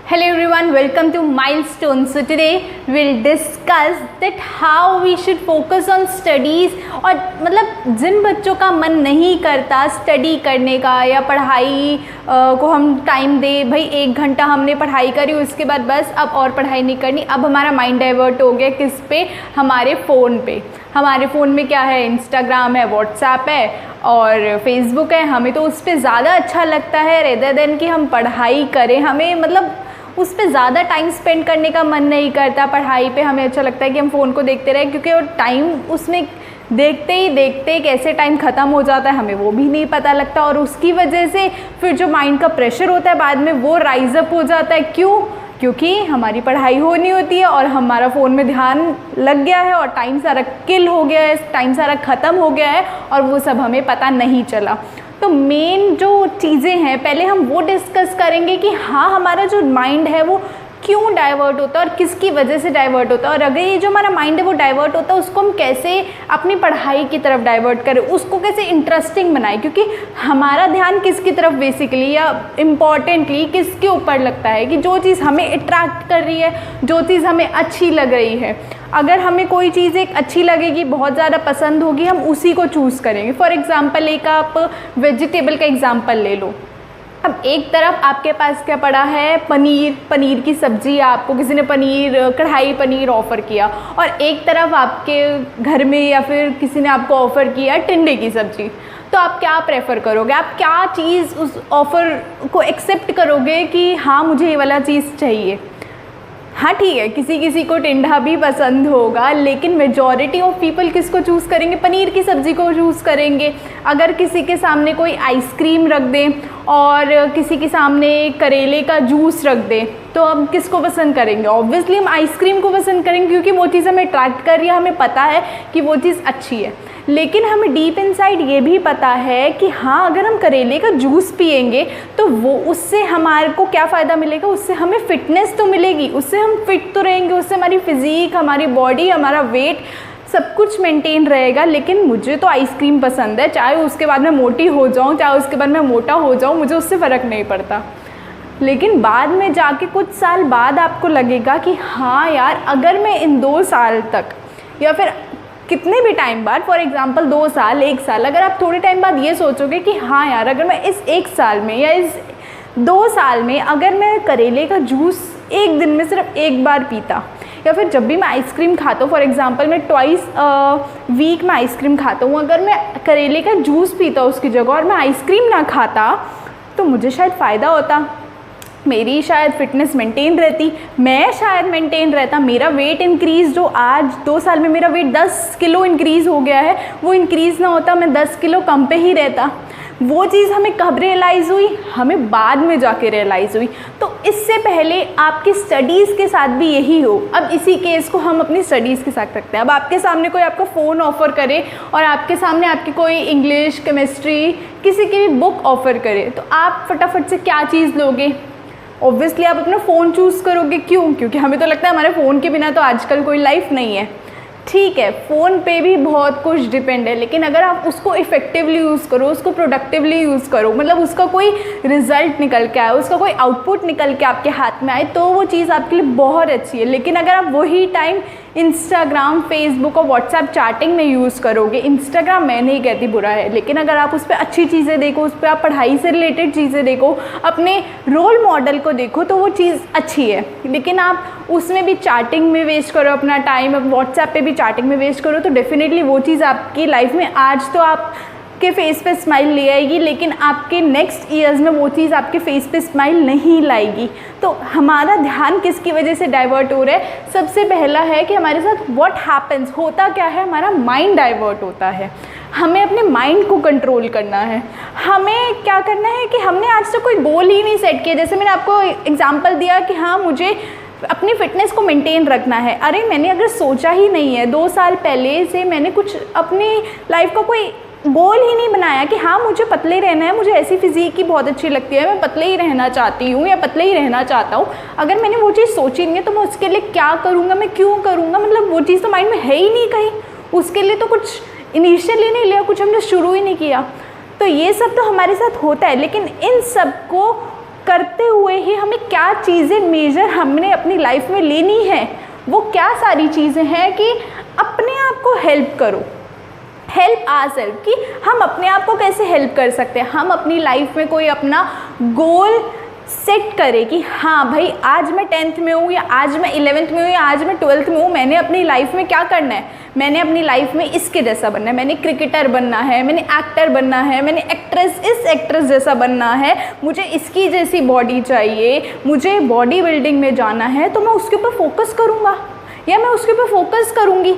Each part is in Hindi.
Hello everyone, welcome to Milestone. So today we'll discuss that how we should focus on studies. और मतलब जिन बच्चों का मन नहीं करता स्टडी करने का या पढ़ाई को हम टाइम दे, भाई 1 घंटा हमने पढ़ाई करी उसके बाद बस अब और पढ़ाई नहीं करनी, अब हमारा माइंड डाइवर्ट हो गया किस पे, हमारे फ़ोन पे। हमारे फ़ोन में क्या है, इंस्टाग्राम है, व्हाट्सएप है और फेसबुक है। हमें तो उस पर ज़्यादा अच्छा लगता है रेदर देन कि हम पढ़ाई करें। हमें मतलब उस पर ज़्यादा टाइम स्पेंड करने का मन नहीं करता। पढ़ाई पे हमें अच्छा लगता है कि हम फ़ोन को देखते रहें, क्योंकि वो टाइम उसमें देखते ही देखते कैसे टाइम ख़त्म हो जाता है हमें वो भी नहीं पता लगता। और उसकी वजह से फिर जो माइंड का प्रेशर होता है बाद में वो राइज अप हो जाता है। क्यों? क्योंकि हमारी पढ़ाई होनी होती है और हमारा फ़ोन में ध्यान लग गया है और टाइम सारा किल हो गया है, टाइम सारा ख़त्म हो गया है और वो सब हमें पता नहीं चला। तो मेन जो चीज़ें हैं पहले हम वो डिस्कस करेंगे कि हाँ हमारा जो माइंड है वो क्यों डाइवर्ट होता है और किसकी वजह से डाइवर्ट होता है, और अगर ये जो हमारा माइंड है वो डाइवर्ट होता है उसको हम कैसे अपनी पढ़ाई की तरफ डाइवर्ट करें, उसको कैसे इंटरेस्टिंग बनाएं। क्योंकि हमारा ध्यान किसकी तरफ बेसिकली या इम्पॉर्टेंटली किसके ऊपर लगता है कि जो चीज़ हमें अट्रैक्ट कर रही है, जो चीज़ हमें अच्छी लग रही है। अगर हमें कोई चीज़ एक अच्छी लगेगी, बहुत ज़्यादा पसंद होगी, हम उसी को चूज़ करेंगे। फॉर एग्ज़ाम्पल एक आप वेजिटेबल का एग्ज़ाम्पल ले लो। अब एक तरफ आपके पास क्या पड़ा है, पनीर की सब्ज़ी, आपको किसी ने कढ़ाई पनीर ऑफ़र किया, और एक तरफ आपके घर में या फिर किसी ने आपको ऑफ़र किया टिंडे की सब्ज़ी। तो आप क्या प्रेफर करोगे? आप क्या चीज़ उस ऑफ़र को एक्सेप्ट करोगे कि हाँ मुझे ये वाला चीज़ चाहिए? हाँ ठीक है, किसी किसी को टिंडा भी पसंद होगा, लेकिन मेजॉरिटी ऑफ पीपल किसको चूज़ करेंगे? पनीर की सब्ज़ी को चूज़ करेंगे। अगर किसी के सामने कोई आइसक्रीम रख दें और किसी के सामने करेले का जूस रख दें तो हम किसको पसंद करेंगे? ऑब्वियसली हम आइसक्रीम को पसंद करेंगे, क्योंकि वो चीज़ हमें अट्रैक्ट कर रही है, हमें पता है कि वो चीज़ अच्छी है। लेकिन हमें डीप इनसाइड ये भी पता है कि हाँ अगर हम करेले का जूस पिएंगे तो वो उससे हमारे को क्या फ़ायदा मिलेगा, उससे हमें फ़िटनेस तो मिलेगी, उससे हम फिट तो रहेंगे, उससे हमारी फ़िज़ीक, हमारी बॉडी, हमारा वेट सब कुछ मेंटेन रहेगा। लेकिन मुझे तो आइसक्रीम पसंद है, चाहे उसके बाद मैं मोटी हो जाऊँ, चाहे उसके बाद मैं मोटा हो जाऊँ, मुझे उससे फ़र्क नहीं पड़ता। लेकिन बाद में जाके कुछ साल बाद आपको लगेगा कि हाँ यार अगर मैं इन 2 साल तक या फिर कितने भी टाइम बाद, फॉर एग्ज़ाम्पल 2 साल 1 साल, अगर आप थोड़े टाइम बाद ये सोचोगे कि हाँ यार अगर मैं इस 1 साल में या इस 2 साल में अगर मैं करेले का जूस एक दिन में सिर्फ 1 बार पीता, या फिर जब भी मैं आइसक्रीम खाता हूँ, फॉर एग्ज़ाम्पल मैं ट्वाइस वीक में आइसक्रीम खाता हूँ, अगर मैं करेले का जूस पीता उसकी जगह और मैं आइसक्रीम ना खाता तो मुझे शायद फ़ायदा होता, मेरी शायद फ़िटनेस मेंटेन रहती, मैं शायद मेंटेन रहता, मेरा वेट इंक्रीज़, जो आज 2 साल में मेरा वेट 10 किलो इंक्रीज़ हो गया है वो इंक्रीज़ ना होता, मैं 10 किलो कम पे ही रहता। वो चीज़ हमें कब रियलाइज़ हुई? हमें बाद में जाके रियलाइज़ हुई। तो इससे पहले आपकी स्टडीज़ के साथ भी यही हो। अब इसी केस को हम अपनी स्टडीज़ के साथ रखते हैं। अब आपके सामने कोई आपका फ़ोन ऑफ़र करे और आपके सामने आपकी कोई इंग्लिश, केमिस्ट्री, किसी की भी बुक ऑफ़र करे, तो आप फटाफट से क्या चीज़ लोगे? ऑब्वियसली आप अपना फ़ोन चूज़ करोगे। क्यों? क्योंकि हमें तो लगता है हमारे फ़ोन के बिना तो आजकल कोई लाइफ नहीं है। ठीक है, फ़ोन पे भी बहुत कुछ डिपेंड है, लेकिन अगर आप उसको इफ़ेक्टिवली यूज़ करो, उसको प्रोडक्टिवली यूज़ करो, मतलब उसका कोई रिज़ल्ट निकल के आए, उसका कोई आउटपुट निकल के आपके हाथ में आए, तो वो चीज़ आपके लिए बहुत अच्छी है। लेकिन अगर आप वही टाइम इंस्टाग्राम, फेसबुक और व्हाट्सएप चैटिंग में यूज़ करोगे, इंस्टाग्राम मैं नहीं कहती बुरा है, लेकिन अगर आप उस पर अच्छी चीज़ें देखो, उस पर आप पढ़ाई से रिलेटेड चीज़ें देखो, अपने रोल मॉडल को देखो, तो वो चीज़ अच्छी है। लेकिन आप उसमें भी चैटिंग में वेस्ट करो अपना टाइम, व्हाट्सएप पे भी चैटिंग में वेस्ट करो, तो डेफिनेटली वो चीज़ आपकी लाइफ में आज तो आपके फेस पे स्माइल ले आएगी, लेकिन आपके नेक्स्ट ईयर्स में वो चीज़ आपके फेस पे स्माइल नहीं लाएगी। तो हमारा ध्यान किसकी वजह से डाइवर्ट हो रहा है? सबसे पहला है कि हमारे साथ व्हाट हैपन्स, होता क्या है, हमारा माइंड डाइवर्ट होता है। हमें अपने माइंड को कंट्रोल करना है। हमें क्या करना है कि हमने आज तक कोई गोल ही नहीं सेट किया। जैसे मैंने आपको एग्जाम्पल दिया कि हाँ मुझे अपनी फ़िटनेस को मेंटेन रखना है। अरे मैंने अगर सोचा ही नहीं है, 2 साल पहले से मैंने कुछ अपनी लाइफ का कोई गोल ही नहीं बनाया कि हाँ मुझे पतले रहना है, मुझे ऐसी फिज़ीक की बहुत अच्छी लगती है, मैं पतले ही रहना चाहती हूँ या पतले ही रहना चाहता हूँ। अगर मैंने वो चीज़ सोची नहीं है तो मैं उसके लिए क्या करूँगा, मैं क्यों करूँगा, मतलब वो चीज़ तो माइंड में है ही नहीं कहीं, उसके लिए तो कुछ इनिशियली नहीं लिया, कुछ हमने शुरू ही नहीं किया। तो ये सब तो हमारे साथ होता है, लेकिन इन सब को करते हुए ही हमें क्या चीज़ें मेजर हमने अपनी लाइफ में लेनी है, वो क्या सारी चीज़ें हैं कि अपने आप को हेल्प करो, हेल्प आवरसेल्फ, कि हम अपने आप को कैसे हेल्प कर सकते हैं। हम अपनी लाइफ में कोई अपना गोल सेट करें कि हाँ भाई आज मैं 10th में हूँ, या आज मैं 11th में हूँ, या आज मैं 12th में हूँ, मैंने अपनी लाइफ में क्या करना है, मैंने अपनी लाइफ में इसके जैसा बनना है, मैंने क्रिकेटर बनना है, मैंने एक्टर बनना है, मैंने इस एक्ट्रेस जैसा बनना है, मुझे इसकी जैसी बॉडी चाहिए, मुझे बॉडी बिल्डिंग में जाना है, तो मैं उसके ऊपर फोकस करूँगा या मैं उसके ऊपर फोकस करूँगी।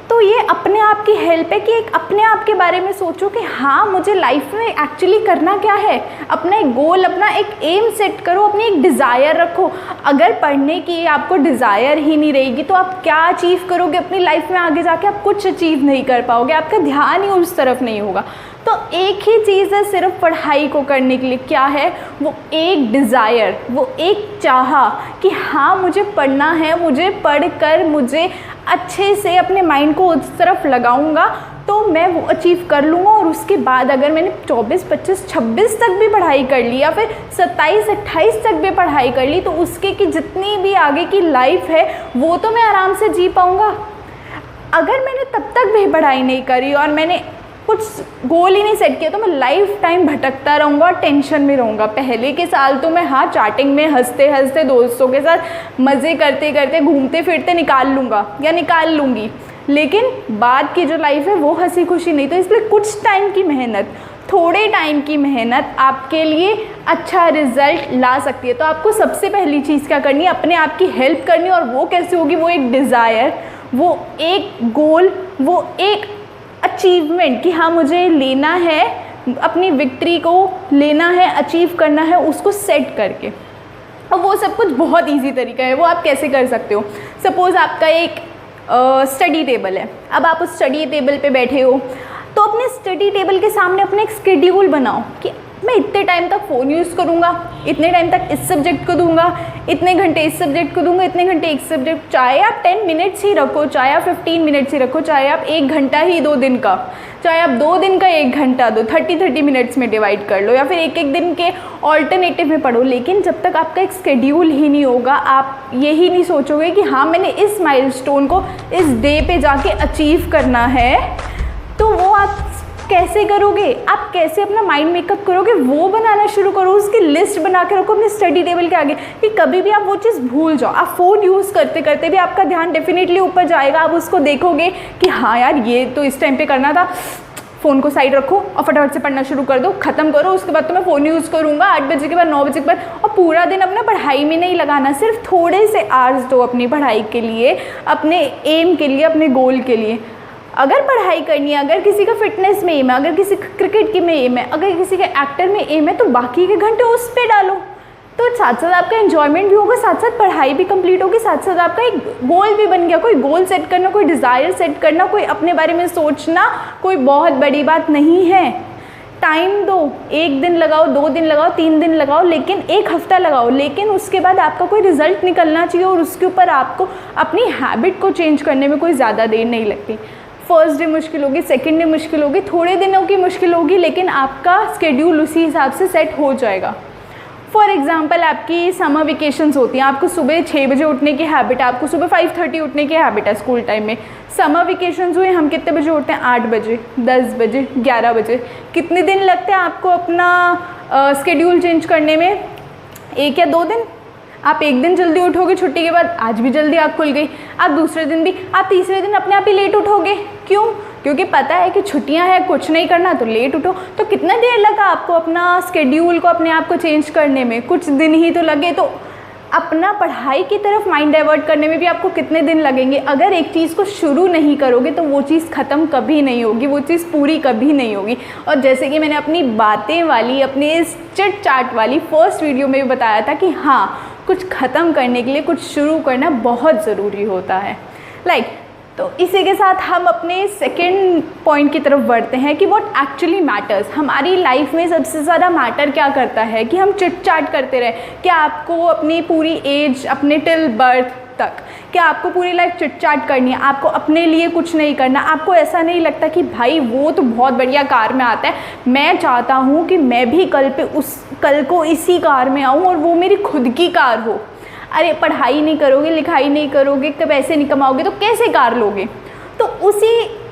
तो ये अपने आप की हेल्प है कि एक अपने आप के बारे में सोचो कि हाँ मुझे लाइफ में एक्चुअली करना क्या है, अपना एक गोल, अपना एक एम सेट करो, अपनी एक डिज़ायर रखो। अगर पढ़ने की आपको डिज़ायर ही नहीं रहेगी तो आप क्या अचीव करोगे अपनी लाइफ में, आगे जाके आप कुछ अचीव नहीं कर पाओगे, आपका ध्यान ही उस तरफ नहीं होगा। तो एक ही चीज़ है सिर्फ पढ़ाई को करने के लिए, क्या है वो, एक डिज़ायर, वो एक चाहा कि हाँ मुझे पढ़ना है, मुझे पढ़कर मुझे अच्छे से अपने माइंड को उस तरफ लगाऊंगा तो मैं वो अचीव कर लूँगा। और उसके बाद अगर मैंने 24, 25, 26 तक भी पढ़ाई कर ली या फिर 27, 28 तक भी पढ़ाई कर ली तो उसके की जितनी भी आगे की लाइफ है वो तो मैं आराम से जी पाऊँगा। अगर मैंने तब तक भी पढ़ाई नहीं करी और मैंने कुछ गोल ही नहीं सेट किया तो मैं लाइफ टाइम भटकता रहूँगा और टेंशन में रहूँगा। पहले के साल तो मैं हाँ चार्टिंग में हंसते हंसते दोस्तों के साथ मज़े करते करते घूमते फिरते निकाल लूँगा या निकाल लूँगी, लेकिन बाद की जो लाइफ है वो हंसी खुशी नहीं। तो इसलिए कुछ टाइम की मेहनत, थोड़े टाइम की मेहनत आपके लिए अच्छा रिजल्ट ला सकती है। तो आपको सबसे पहली चीज़ क्या करनी है, अपने आप की हेल्प करनी है। और वो कैसे होगी, वो एक डिज़ायर, वो एक गोल, वो एक अचीवमेंट कि हाँ मुझे लेना है, अपनी विक्ट्री को लेना है, अचीव करना है, उसको सेट करके। और वो सब कुछ बहुत इजी तरीका है। वो आप कैसे कर सकते हो, सपोज़ आपका एक स्टडी टेबल है, अब आप उस स्टडी टेबल पे बैठे हो तो अपने स्टडी टेबल के सामने अपने एक शेड्यूल बनाओ कि मैं इतने टाइम तक फ़ोन यूज़ करूँगा, इतने टाइम तक इस सब्जेक्ट को दूंगा, इतने घंटे इस सब्जेक्ट को दूंगा, इतने घंटे एक सब्जेक्ट, चाहे आप 10 मिनट्स ही रखो, चाहे आप 15 मिनट्स ही रखो, चाहे आप 1 घंटा ही 2 दिन का, चाहे आप 2 दिन का 1 घंटा दो, 30 मिनट्स में डिवाइड कर लो, या फिर एक एक दिन के ऑल्टरनेटिव में पढ़ो। लेकिन जब तक आपका एक शेड्यूल ही नहीं होगा, आप यही नहीं सोचोगे कि हाँ मैंने इस माइलस्टोन को इस डे पे जाके अचीव करना है, तो वो आप कैसे करोगे, आप कैसे अपना माइंड मेकअप करोगे, वो बनाना शुरू करो, उसकी लिस्ट बना के रखो अपने स्टडी टेबल के आगे कि कभी भी आप वो चीज़ भूल जाओ। आप फ़ोन यूज़ करते करते भी आपका ध्यान डेफिनेटली ऊपर जाएगा, आप उसको देखोगे कि हाँ यार ये तो इस टाइम पे करना था, फ़ोन को साइड रखो और फटाफट से पढ़ना शुरू कर दो, ख़त्म करो, उसके बाद तो मैं फ़ोन यूज़ करूँगा 8 बजे के बाद 9 बजे के बाद। और पूरा दिन अपना पढ़ाई में नहीं लगाना, सिर्फ थोड़े से आवर्स दो अपनी पढ़ाई के लिए, अपने एम के लिए, अपने गोल के लिए। अगर पढ़ाई करनी है, अगर किसी का फिटनेस में एम है, अगर किसी का क्रिकेट की में एम है, अगर किसी का एक्टर में एम है, तो बाकी के घंटे उस पर डालो। तो साथ साथ आपका एंजॉयमेंट भी होगा, साथ साथ पढ़ाई भी कंप्लीट होगी, साथ साथ आपका एक गोल भी बन गया। कोई गोल सेट करना, कोई डिज़ायर सेट करना, कोई अपने बारे में सोचना कोई बहुत बड़ी बात नहीं है। टाइम दो, 1 दिन लगाओ, 2 दिन लगाओ, 3 दिन लगाओ, लेकिन 1 हफ्ता लगाओ, लेकिन उसके बाद आपका कोई रिजल्ट निकलना चाहिए और उसके ऊपर आपको अपनी हैबिट को चेंज करने में कोई ज़्यादा देर नहीं लगती। फर्स्ट डे मुश्किल होगी, सेकेंड डे मुश्किल होगी, थोड़े दिनों की मुश्किल होगी, लेकिन आपका स्केड्यूल उसी हिसाब से सेट हो जाएगा। फॉर एग्जांपल आपकी समर वेकेशंस होती हैं, आपको सुबह 6 बजे उठने की हैबिट है, आपको सुबह 5:30 उठने की हैबिट है स्कूल टाइम में। समर वेकेशंस हुए, हम कितने बजे उठते हैं, 8 बजे, 10 बजे, 11 बजे। कितने दिन लगते हैं आपको अपना स्केड्यूल चेंज करने में, 1 या 2 दिन। आप 1 दिन जल्दी उठोगे छुट्टी के बाद, आज भी जल्दी आँख खुल गई, आप दूसरे दिन भी, आप तीसरे दिन अपने आप ही लेट उठोगे। क्यों? क्योंकि पता है कि छुट्टियां हैं, कुछ नहीं करना, तो लेट उठो। तो कितना देर लगा आपको अपना स्केड्यूल को अपने आप को चेंज करने में? कुछ दिन ही तो लगे। तो अपना पढ़ाई की तरफ माइंड डाइवर्ट करने में भी आपको कितने दिन लगेंगे? अगर एक चीज़ को शुरू नहीं करोगे तो वो चीज़ ख़त्म कभी नहीं होगी, वो चीज़ पूरी कभी नहीं होगी। और जैसे कि मैंने अपनी बातें वाली, अपने इस चिट चाट वाली फर्स्ट वीडियो में भी बताया था कि हाँ, कुछ ख़त्म करने के लिए कुछ शुरू करना बहुत ज़रूरी होता है। तो इसी के साथ हम अपने सेकेंड पॉइंट की तरफ बढ़ते हैं कि व्हाट एक्चुअली मैटर्स। हमारी लाइफ में सबसे ज़्यादा मैटर क्या करता है कि हम चिट चाट करते रहे। क्या आपको अपनी पूरी एज, अपने टिल बर्थ तक कि आपको पूरी लाइफ चिट-चाट करनी है, आपको अपने लिए कुछ नहीं करना, आपको ऐसा नहीं लगता कि भाई वो तो बहुत बढ़िया कार में आता है, मैं चाहता हूँ कि मैं भी कल को इसी कार में आऊँ और वो मेरी खुद की कार हो। अरे पढ़ाई नहीं करोगे, लिखाई नहीं करोगे, कब पैसे नहीं कमाओगे तो कैसे कार लोगे? तो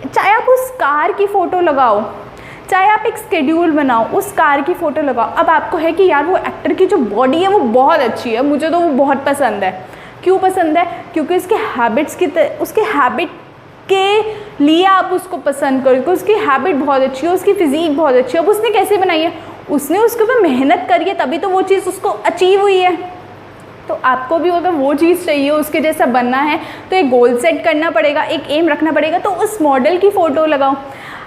चाहे आप उस कार की फ़ोटो लगाओ, चाहे आप एक स्केड्यूल बनाओ, उस कार की फ़ोटो लगाओ। अब आपको है कि यार वो एक्टर की जो बॉडी है वो बहुत अच्छी है, मुझे तो वो बहुत पसंद है। क्यों पसंद है? क्योंकि उसके हैबिट के लिए आप उसको पसंद करो, क्योंकि उसकी हैबिट बहुत अच्छी है, उसकी फ़िज़ीक बहुत अच्छी है। अब उसने कैसे बनाई है? उसने उसके ऊपर मेहनत करी है, तभी तो वो चीज़ उसको अचीव हुई है। तो आपको भी अगर वो चीज़ चाहिए, उसके जैसा बनना है, तो एक गोल सेट करना पड़ेगा, एक एम रखना पड़ेगा। तो उस मॉडल की फ़ोटो लगाओ।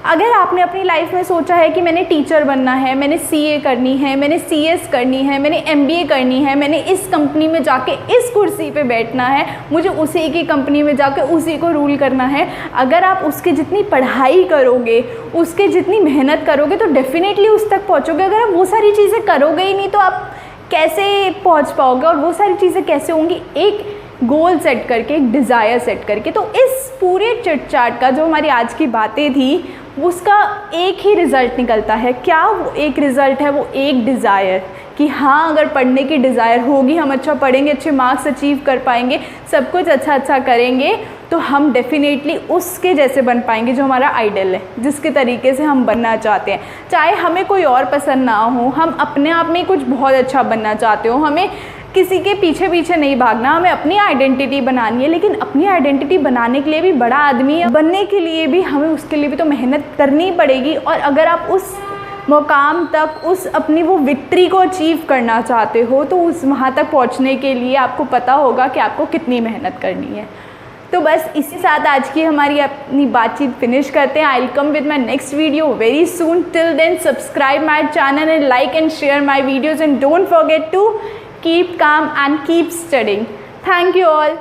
अगर आपने अपनी लाइफ में सोचा है कि मैंने टीचर बनना है, मैंने सीए करनी है, मैंने सीएस करनी है, मैंने एमबीए करनी है, मैंने इस कंपनी में जाके इस कुर्सी पे बैठना है, मुझे उसी की कंपनी में जाके उसी को रूल करना है, अगर आप उसके जितनी पढ़ाई करोगे, उसके जितनी मेहनत करोगे तो डेफिनेटली उस तक पहुँचोगे। अगर आप वो सारी चीज़ें करोगे ही नहीं तो आप कैसे पहुँच पाओगे? और वो सारी चीज़ें कैसे होंगी? एक गोल सेट करके, एक डिज़ायर सेट करके। तो इस पूरे चिट-चाट का जो हमारी आज की बातें थी, उसका एक ही रिज़ल्ट निकलता है। क्या वो एक रिज़ल्ट है? वो एक डिज़ायर, कि हाँ अगर पढ़ने की डिज़ायर होगी, हम अच्छा पढ़ेंगे, अच्छे मार्क्स अचीव कर पाएंगे, सब कुछ अच्छा करेंगे, तो हम डेफिनेटली उसके जैसे बन पाएंगे जो हमारा आइडल है, जिसके तरीके से हम बनना चाहते हैं। चाहे हमें कोई और पसंद ना हो, हम अपने आप में कुछ बहुत अच्छा बनना चाहते हो, हमें किसी के पीछे नहीं भागना, हमें अपनी आइडेंटिटी बनानी है। लेकिन अपनी आइडेंटिटी बनाने के लिए भी बड़ा आदमी बनने के लिए भी हमें उसके लिए भी तो मेहनत करनी पड़ेगी। और अगर आप उस मुकाम तक, उस अपनी वो विक्ट्री को अचीव करना चाहते हो, तो उस वहाँ तक पहुँचने के लिए आपको पता होगा कि आपको कितनी मेहनत करनी है। तो बस इसी साथ आज की हमारी अपनी बातचीत फिनिश करते हैं। I will come with my next video very soon. Till then subscribe my channel and like and share my videos and don't forget to keep calm and keep studying. Thank you all.